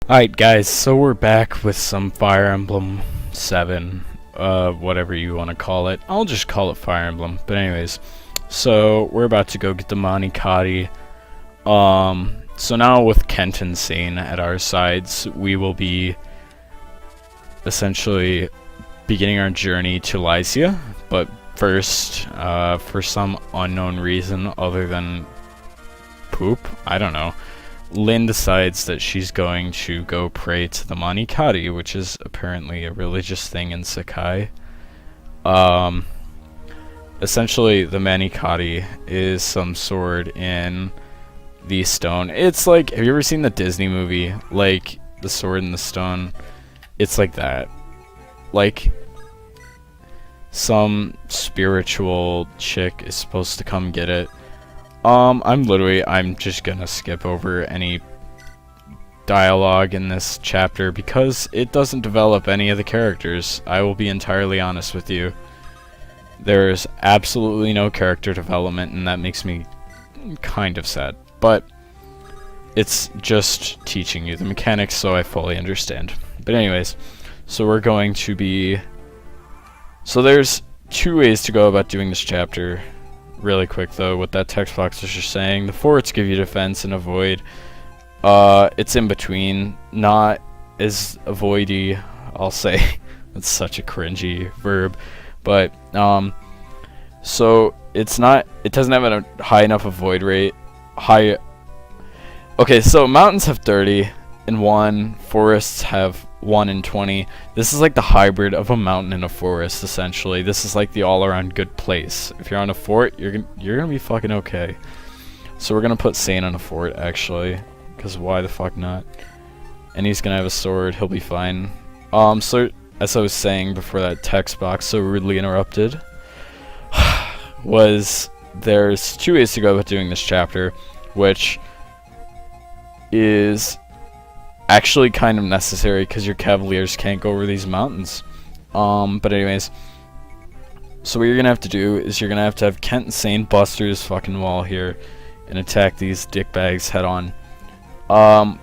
Alright guys, so we're back with some Fire Emblem 7, whatever you want to call it. I'll just call it Fire Emblem, but anyways. So, we're about to go get the Manikati. So now with Kent and Sane at our sides, we will be essentially beginning our journey to Lycia. But first, for some unknown reason other than poop, I don't know, Lynn decides that she's going to go pray to the Manikati, which is apparently a religious thing in Sakai. Essentially, the Manikati is some sword in the stone. It's like, have you ever seen the Disney movie, like, The Sword in the Stone? It's like that. Like, some spiritual chick is supposed to come get it. I'm just gonna skip over any dialogue in this chapter because it doesn't develop any of the characters. I will be entirely honest with you. There's absolutely no character development, and that makes me kind of sad. But it's just teaching you the mechanics, so I fully understand. But anyways, so we're going to be... So there's two ways to go about doing this chapter. Really quick though, what that text box was just saying. The forts give you defense and avoid. It's in between, not as avoidy, I'll say. That's such a cringy verb. But, so it's not, it doesn't have a high enough avoid rate. Okay, so mountains have 30 and 1, forests have 1 in 20. This is like the hybrid of a mountain and a forest, essentially. This is like the all-around good place. If you're on a fort, you're gonna be fucking okay. So we're gonna put Sane on a fort, actually, because why the fuck not? And he's gonna have a sword. He'll be fine. So as I was saying before that text box so rudely interrupted, was there's two ways to go about doing this chapter, which is actually kind of necessary because your cavaliers can't go over these mountains. But anyways, so what you're gonna have to do is you're gonna have Kent and Sane bust through this fucking wall here and attack these dickbags head on.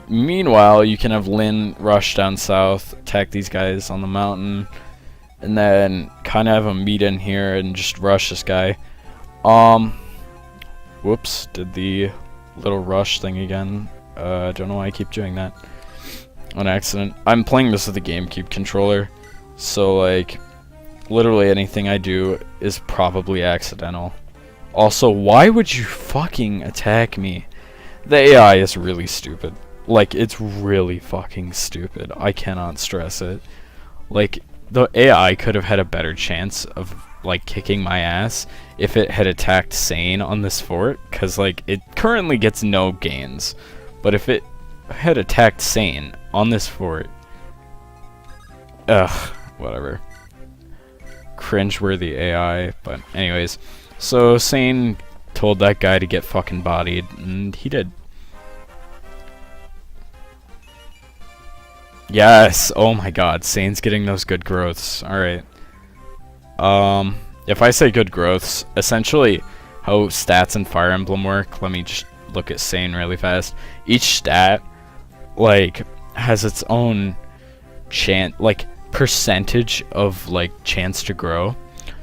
Meanwhile, you can have Lynn rush down south, attack these guys on the mountain, and then kind of have them meet in here and just rush this guy. Whoops, did the little rush thing again. Don't know why I keep doing that. On accident. I'm playing this with a GameCube controller, so like literally anything I do is probably accidental. Also, why would you fucking attack me? The AI is really stupid. Like, it's really fucking stupid. I cannot stress it. Like, the AI could have had a better chance of like kicking my ass if it had attacked Sane on this fort, because like it currently gets no gains, but if it had attacked Sane on this fort, whatever. Cringeworthy AI, but anyways. So Sane told that guy to get fucking bodied, and he did. Yes, oh my god, Sane's getting those good growths. Alright. If I say good growths, essentially how stats in Fire Emblem work, let me just look at Sane really fast. Each stat like has its own like percentage of like chance to grow.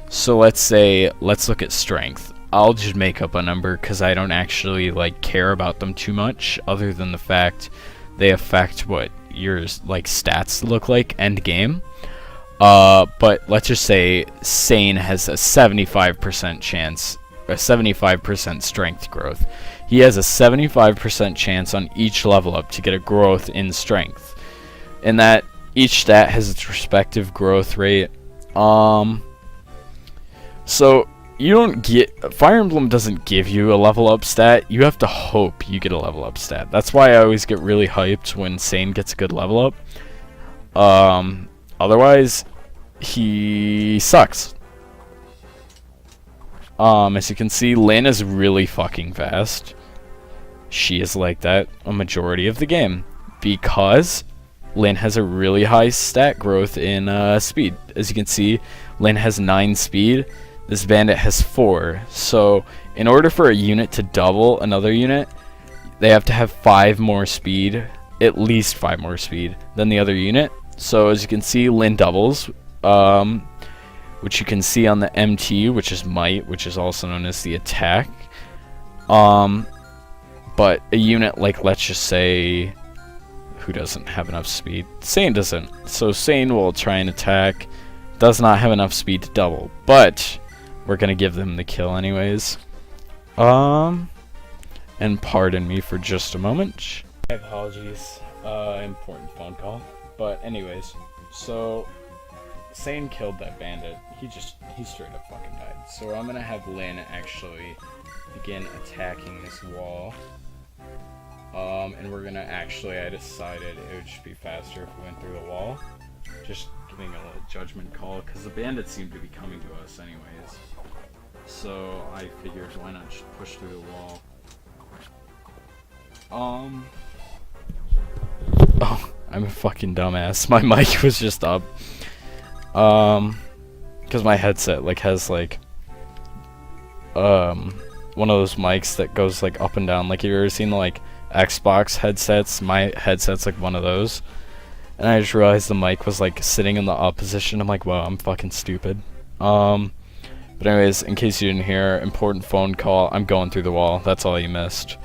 So let's look at strength. I'll just make up a number because I don't actually like care about them too much, other than the fact they affect what your like stats look like end game. But let's just say Sane has a 75% chance, a 75% strength growth. He has a 75% chance on each level up to get a growth in strength. And that each stat has its respective growth rate. So you don't get, Fire Emblem doesn't give you a level up stat. You have to hope you get a level up stat. That's why I always get really hyped when Sane gets a good level up. Otherwise, he sucks. As you can see, Lynn is really fucking fast. She is like that a majority of the game, because Lynn has a really high stat growth in speed. As you can see, Lynn has 9 speed. This bandit has 4. So in order for a unit to double another unit, they have to have 5 more speed at least 5 more speed than the other unit. So as you can see, Lynn doubles, which you can see on the MT, which is might, which is also known as the attack. But a unit like, let's just say, who doesn't have enough speed? Sane doesn't. So Sane will try and attack, does not have enough speed to double, but we're gonna give them the kill anyways. And pardon me for just a moment. My apologies, important phone call. But anyways, so Sane killed that bandit. He straight up fucking died. So I'm gonna have Lynn actually begin attacking this wall. And we're gonna actually, I decided it would just be faster if we went through the wall. Just giving a little judgment call, because the bandits seem to be coming to us anyways. So I figured, why not just push through the wall? Oh, I'm a fucking dumbass. My mic was just up. Because my headset like has like one of those mics that goes like up and down. Like, have you ever seen like Xbox headsets? My headset's like one of those. And I just realized the mic was like sitting in the up position. I'm like, wow, I'm fucking stupid. But anyways, in case you didn't hear, important phone call. I'm going through the wall. That's all you missed.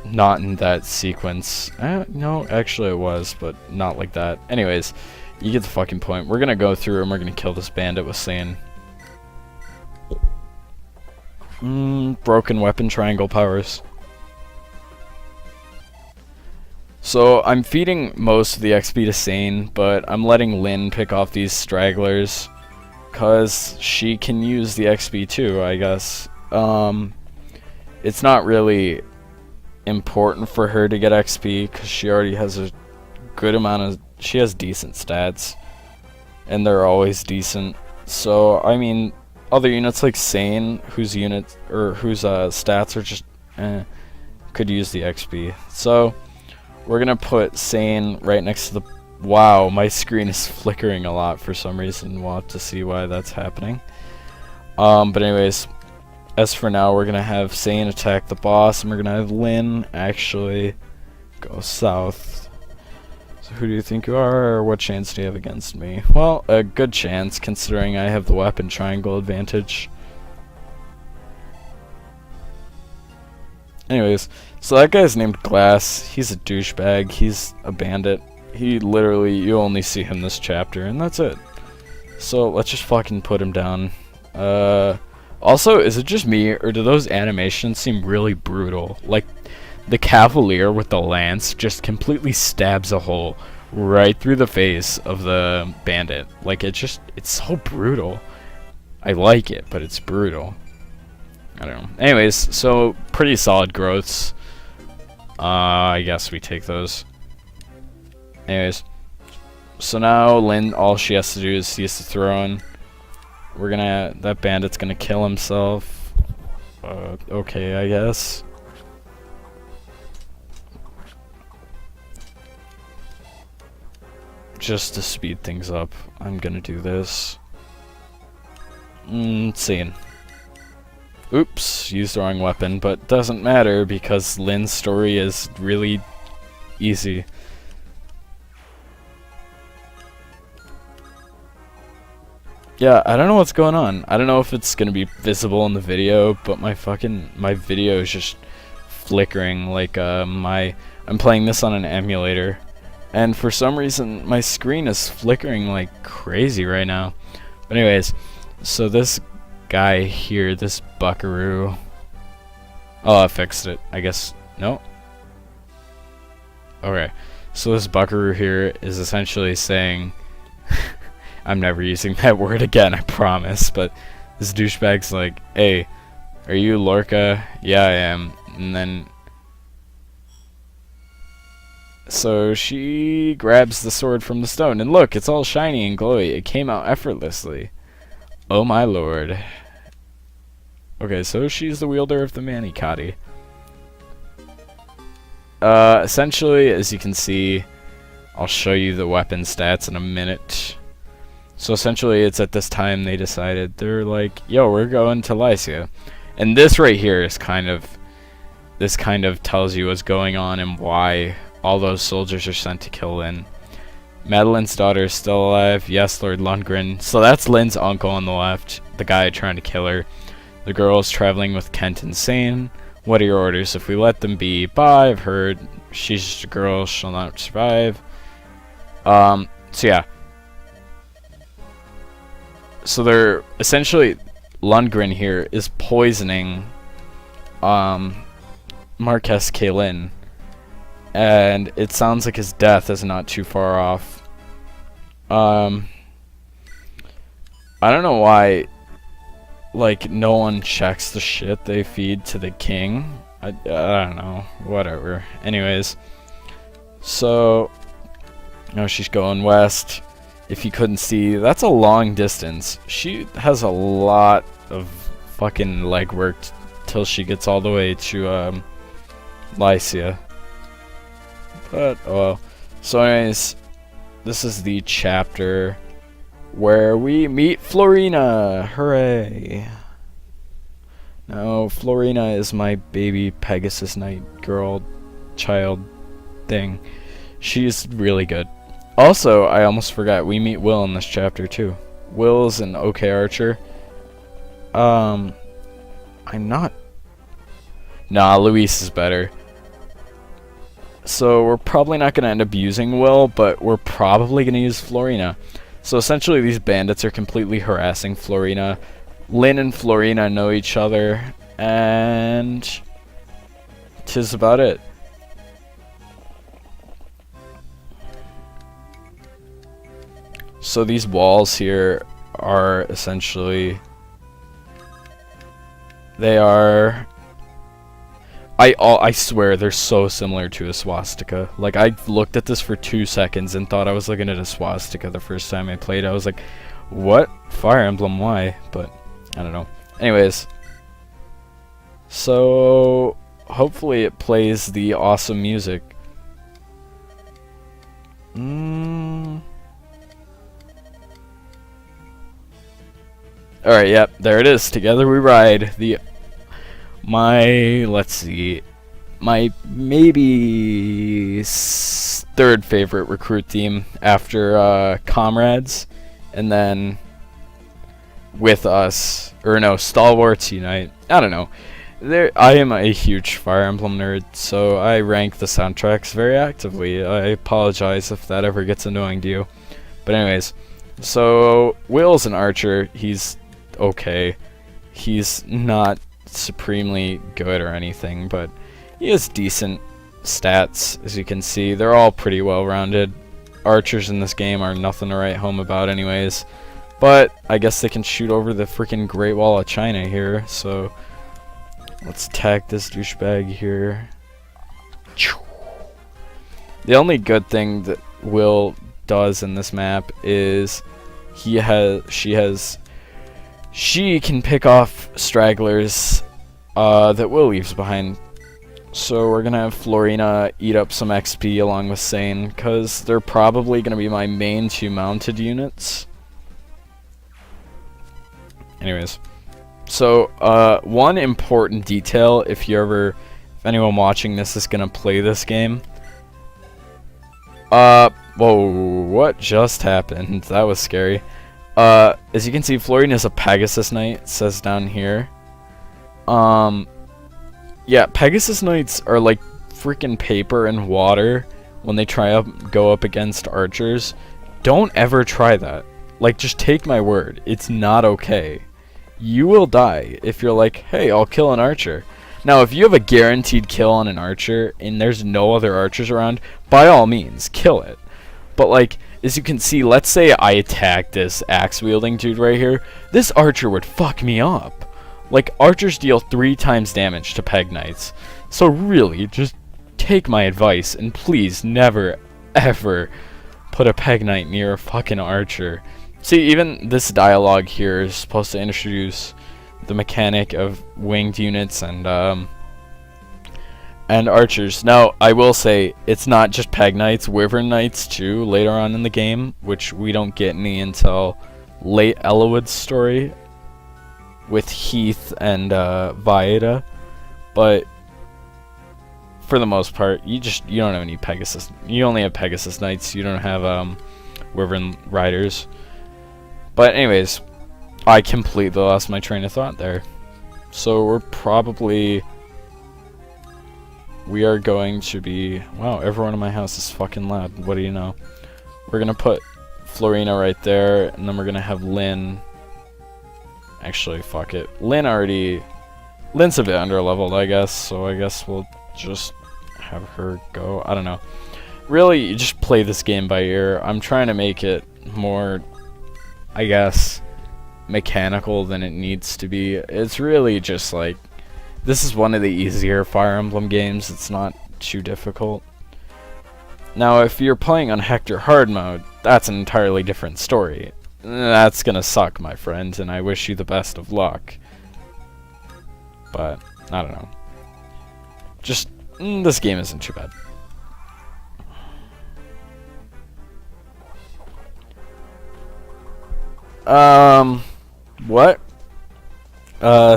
Not in that sequence. No, actually it was, but not like that. Anyways, you get the fucking point. We're gonna go through and we're gonna kill this bandit with Sane. Broken weapon triangle powers. So I'm feeding most of the XP to Sane, but I'm letting Lynn pick off these stragglers, cause she can use the XP too, I guess. It's not really important for her to get XP, because she already has a good amount of, she has decent stats, and they're always decent. So I mean, other units like Sane, whose units or whose stats are just could use the XP. So we're gonna put Sane right next to the, wow, my screen is flickering a lot for some reason. We'll have to see why that's happening. But anyways, as for now, we're gonna have Sane attack the boss, and we're gonna have Lynn actually go south. So who do you think you are, or what chance do you have against me? Well, a good chance, considering I have the weapon triangle advantage. Anyways, so that guy's named Glass. He's a douchebag. He's a bandit. He literally, you only see him this chapter, and that's it. So let's just fucking put him down. Also, is it just me, or do those animations seem really brutal? Like, the Cavalier with the lance just completely stabs a hole right through the face of the bandit. Like, it's so brutal. I like it, but it's brutal. I don't know. Anyways, so pretty solid growths. I guess we take those. Anyways, so now Lynn, all she has to do is she has to throw in. That bandit's gonna kill himself. Okay, I guess. Just to speed things up, I'm gonna do this. Scene. Oops, used the wrong weapon, but doesn't matter because Lynn's story is really easy. Yeah, I don't know what's going on. I don't know if it's gonna be visible in the video, but my video is just flickering like I'm playing this on an emulator, and for some reason my screen is flickering like crazy right now. But anyways, so this guy here, this buckaroo. Oh, I fixed it. I guess no. Okay, so this buckaroo here is essentially saying. I'm never using that word again, I promise, but this douchebag's like, hey, are you Lorca? Yeah, I am. And then so she grabs the sword from the stone, and look, it's all shiny and glowy. It came out effortlessly. Oh my lord. Okay, so she's the wielder of the Manicotti. Essentially, as you can see, I'll show you the weapon stats in a minute. So essentially, it's at this time they decided, they're like, yo, we're going to Lycia. And this right here is kind of this kind of tells you what's going on and why all those soldiers are sent to kill Lynn. Madeline's daughter is still alive. Yes, Lord Lundgren. So that's Lynn's uncle on the left, the guy trying to kill her. The girl is traveling with Kent and Sane. What are your orders? If we let them be, bye. I've heard she's just a girl, she'll not survive. So yeah. So they're essentially, Lundgren here is poisoning Marquess Kaelin, and it sounds like his death is not too far off. I don't know why, like, no one checks the shit they feed to the king. I don't know, whatever. Anyways, so no, she's going west. If you couldn't see, that's a long distance. She has a lot of fucking legwork till she gets all the way to Lycia. But oh well. So anyways, this is the chapter where we meet Florina. Hooray! Now Florina is my baby Pegasus Knight girl child thing. She's really good. Also, I almost forgot, we meet Will in this chapter too. Will's an okay archer. I'm not. Nah, Luis is better. So we're probably not going to end up using Will, but we're probably going to use Florina. So essentially these bandits are completely harassing Florina. Lynn and Florina know each other, and 'tis about it. So these walls here are essentially, they are, I swear they're so similar to a swastika. Like, I looked at this for 2 seconds and thought I was looking at a swastika the first time I played. I was like, what? Fire Emblem, why? But I don't know. Anyways, so hopefully it plays the awesome music. Alright, yep, there it is. Together we ride. Let's see, my maybe third favorite recruit theme after Comrades, and then With Us, or no, Stalwarts Unite. I don't know. I am a huge Fire Emblem nerd, so I rank the soundtracks very actively. I apologize if that ever gets annoying to you. But anyways, so Will's an archer. He's okay. He's not supremely good or anything, but he has decent stats, as you can see. They're all pretty well rounded. Archers in this game are nothing to write home about anyways, but I guess they can shoot over the freaking Great Wall of China here, so let's tag this douchebag here. The only good thing that Will does in this map is she can pick off stragglers that Will leaves behind. So we're going to have Florina eat up some XP along with Sane, because they're probably going to be my main 2 mounted units. Anyways, so one important detail, if anyone watching this is going to play this game. Whoa, what just happened? That was scary. As you can see, Florina is a Pegasus Knight, it says down here. Yeah, Pegasus Knights are like freaking paper and water when they go up against archers. Don't ever try that. Like, just take my word, it's not okay. You will die if you're like, hey, I'll kill an archer. Now, if you have a guaranteed kill on an archer and there's no other archers around, by all means, kill it. But like, as you can see, let's say I attack this axe-wielding dude right here. This archer would fuck me up. Like, archers deal 3 times damage to Peg Knights. So really, just take my advice and please never, ever put a Peg Knight near a fucking archer. See, even this dialogue here is supposed to introduce the mechanic of winged units and archers. Now, I will say, it's not just Peg Knights, Wyvern Knights too, later on in the game, which we don't get any until late Ellawood's story with Heath and Vaeda. But for the most part. You don't have any Pegasus. You only have Pegasus Knights. You don't have Wyvern Riders. But anyways, I completely lost my train of thought there. So we are going to be, wow, everyone in my house is fucking loud. What do you know? We're gonna put Florina right there, and then we're gonna have Lynn. Actually, fuck it. Lynn's a bit under-leveled, I guess, so I guess we'll just have her go. I don't know. Really, you just play this game by ear. I'm trying to make it more, I guess, mechanical than it needs to be. It's really just like, this is one of the easier Fire Emblem games. It's not too difficult. Now, if you're playing on Hector Hard mode, that's an entirely different story. That's gonna suck, my friend, and I wish you the best of luck. But, I don't know. Just, this game isn't too bad. What?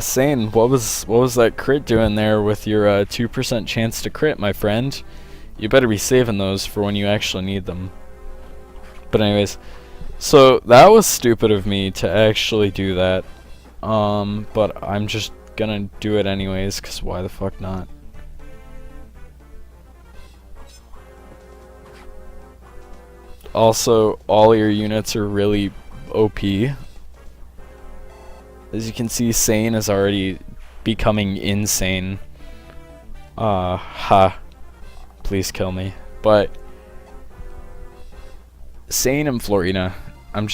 Sane, what was that crit doing there with your 2% chance to crit, my friend? You better be saving those for when you actually need them. But anyways, so that was stupid of me to actually do that. But I'm just gonna do it anyways, cause why the fuck not? Also, all your units are really OP. As you can see, Sane is already becoming insane. Please kill me. But Sane and Florina, I'm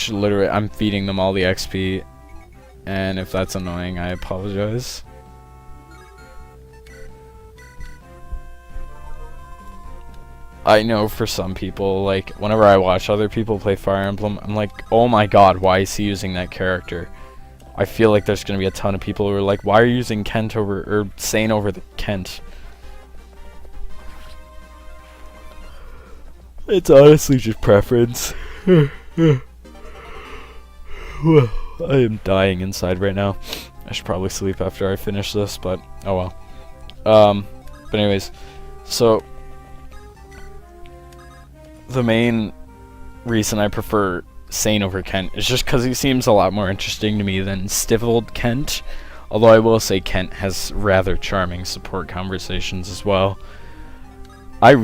feeding them all the XP, and if that's annoying, I apologize. I know for some people, like, whenever I watch other people play Fire Emblem, I'm like, oh my god, why is he using that character? I feel like there's gonna be a ton of people who are like, why are you using Kent over, or Sane over the Kent? It's honestly just preference. I am dying inside right now. I should probably sleep after I finish this, but oh well. But anyways, so the main reason I prefer Sane over Kent is just because he seems a lot more interesting to me than Stiveled Kent. Although I will say Kent has rather charming support conversations as well. I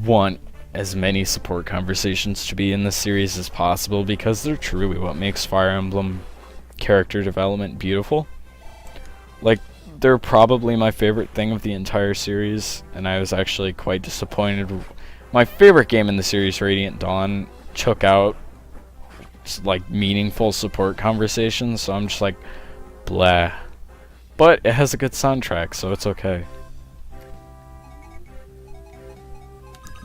want as many support conversations to be in this series as possible because they're truly what makes Fire Emblem character development beautiful. Like, they're probably my favorite thing of the entire series, and I was actually quite disappointed. My favorite game in the series, Radiant Dawn, took out like meaningful support conversations, so I'm just like, blah. But it has a good soundtrack, so it's okay.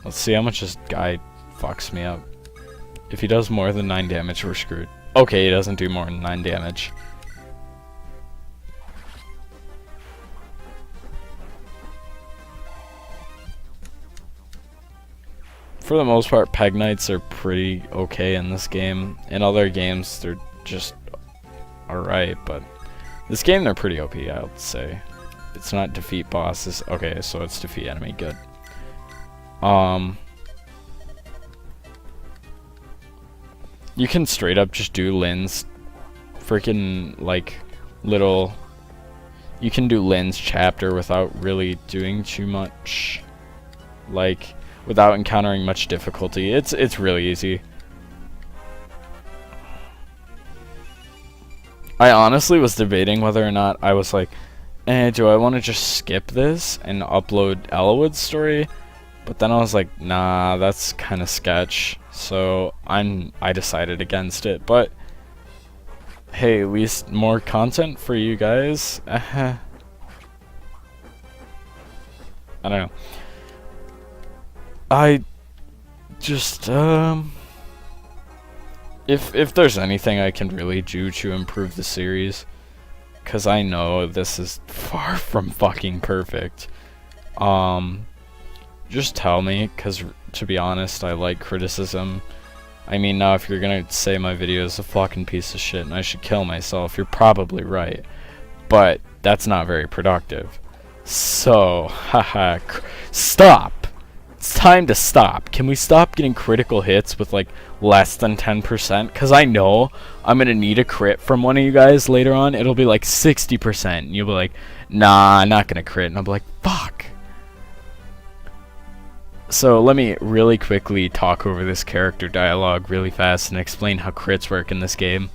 Let's see how much this guy fucks me up. If he does more than 9 damage, we're screwed. Okay, he doesn't do more than 9 damage. For the most part, Peg Knights are pretty okay in this game. In other games, they're just alright, but this game, they're pretty OP, I would say. It's not defeat bosses. Okay, so it's defeat enemy. Good. You can straight up just do Lynn's freaking, like, little... You can do Lynn's chapter without really doing too much. Like, without encountering much difficulty. It's really easy. I honestly was debating whether or not I was like, do I want to just skip this and upload Ellawood's story? But then I was like, nah, that's kind of sketch. So I decided against it. But hey, at least more content for you guys. I don't know. I just if there's anything I can really do to improve the series, cause I know this is far from fucking perfect. Just tell me, cause to be honest, I like criticism. I mean, now if you're gonna say my video is a fucking piece of shit and I should kill myself, you're probably right. But that's not very productive. So, haha, stop. It's time to stop. Can we stop getting critical hits with like less than 10%? Because I know I'm going to need a crit from one of you guys later on. It'll be like 60%. And you'll be like, nah, I'm not going to crit. And I'll be like, fuck. So let me really quickly talk over this character dialogue really fast and explain how crits work in this game.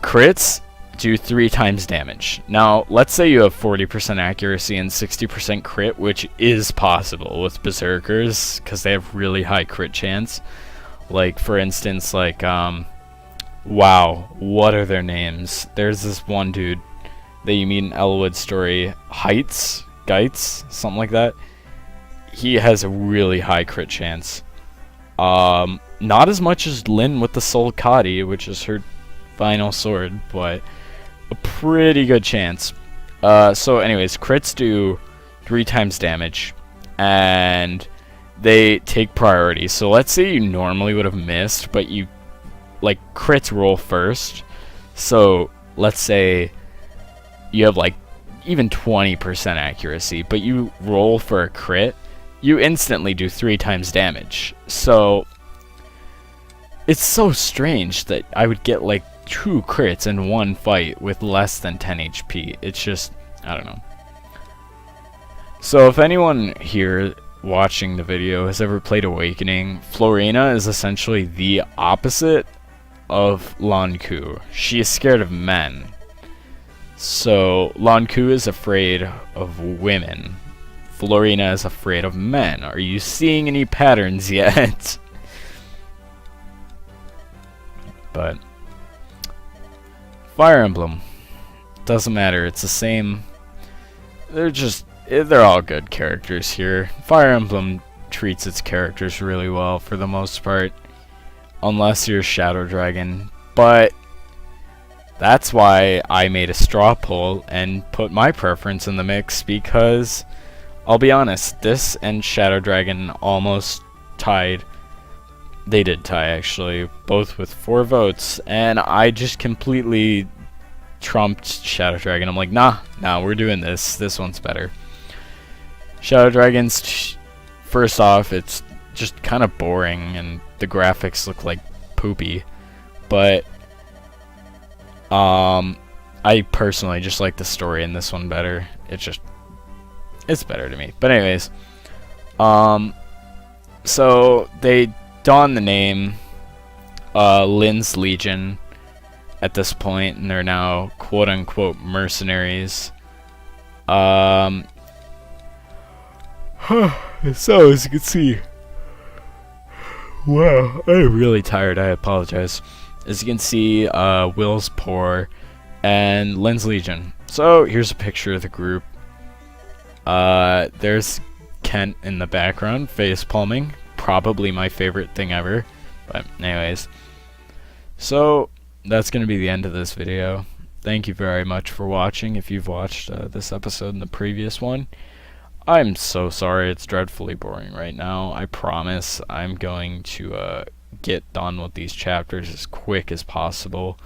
Crits do 3 times damage. Now, let's say you have 40% accuracy and 60% crit, which is possible with berserkers, because they have really high crit chance. Like, for instance, like, wow, what are their names? There's this one dude that you meet in Elwood's story, Geitz, something like that. He has a really high crit chance. Not as much as Lyn with the Soul Kadi, which is her final sword, but a pretty good chance. So anyways, crits do 3 times damage, and they take priority. So let's say you normally would have missed, but you, like, crits roll first. So let's say you have like even 20% accuracy, but you roll for a crit, you instantly do 3 times damage. So it's so strange that I would get like 2 crits in one fight with less than 10 HP. It's just, I don't know. So if anyone here watching the video has ever played Awakening, Florina is essentially the opposite of Lanku. She is scared of men. So Lanku is afraid of women. Florina is afraid of men. Are you seeing any patterns yet? But Fire Emblem, doesn't matter, it's the same. They're all good characters here. Fire Emblem treats its characters really well for the most part, unless you're Shadow Dragon. But that's why I made a straw poll and put my preference in the mix, because I'll be honest, this and Shadow Dragon almost tied. They did tie, actually, both with 4 votes, and I just completely trumped Shadow Dragon. I'm like, nah, we're doing this. This one's better. Shadow Dragon's, first off, it's just kind of boring, and the graphics look like poopy, but I personally just like the story in this one better. It's better to me. But anyways, so they don the name Lyn's Legion at this point, and they're now quote-unquote mercenaries. So as you can see, wow, I'm really tired, I apologize. As you can see, Will's poor and Lyn's Legion. So here's a picture of the group. There's Kent in the background, face palming. Probably my favorite thing ever. But anyways, so that's going to be the end of this video. Thank you very much for watching. If you've watched this episode and the previous one, I'm so sorry, it's dreadfully boring right now. I promise I'm going to get done with these chapters as quick as possible,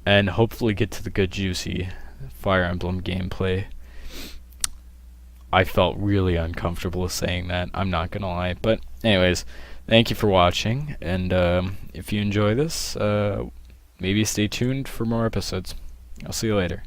and hopefully get to the good juicy Fire Emblem gameplay. I felt really uncomfortable saying that, I'm not gonna lie. But anyways, thank you for watching, and if you enjoy this, maybe stay tuned for more episodes. I'll see you later.